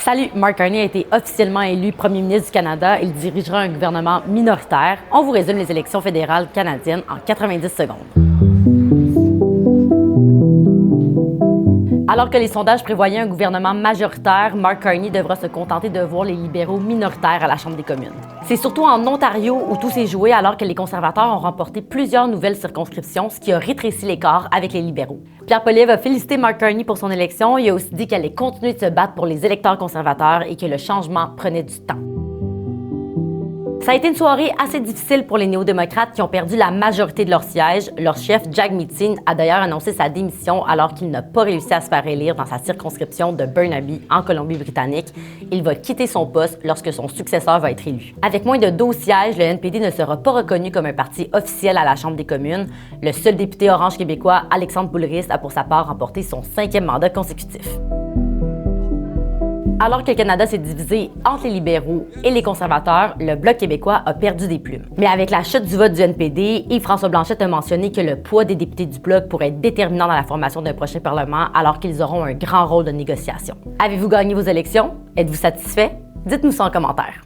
Salut, Mark Carney a été officiellement élu premier ministre du Canada. Il dirigera un gouvernement minoritaire. On vous résume les élections fédérales canadiennes en 90 secondes. Alors que les sondages prévoyaient un gouvernement majoritaire, Mark Carney devra se contenter de voir les libéraux minoritaires à la Chambre des communes. C'est surtout en Ontario où tout s'est joué alors que les conservateurs ont remporté plusieurs nouvelles circonscriptions, ce qui a rétréci l'écart avec les libéraux. Pierre Poilievre a félicité Mark Carney pour son élection. Il a aussi dit qu'elle allait continuer de se battre pour les électeurs conservateurs et que le changement prenait du temps. Ça a été une soirée assez difficile pour les néo-démocrates qui ont perdu la majorité de leur siège. Leur chef, Jack Meeting, a d'ailleurs annoncé sa démission alors qu'il n'a pas réussi à se faire élire dans sa circonscription de Burnaby, en Colombie-Britannique. Il va quitter son poste lorsque son successeur va être élu. Avec moins de 12 sièges, le NPD ne sera pas reconnu comme un parti officiel à la Chambre des communes. Le seul député orange québécois, Alexandre Boulris, a pour sa part remporté son 5e mandat consécutif. Alors que le Canada s'est divisé entre les libéraux et les conservateurs, le Bloc québécois a perdu des plumes. Mais avec la chute du vote du NPD, Yves-François Blanchet a mentionné que le poids des députés du Bloc pourrait être déterminant dans la formation d'un prochain Parlement alors qu'ils auront un grand rôle de négociation. Avez-vous gagné vos élections? Êtes-vous satisfait? Dites-nous ça en commentaire.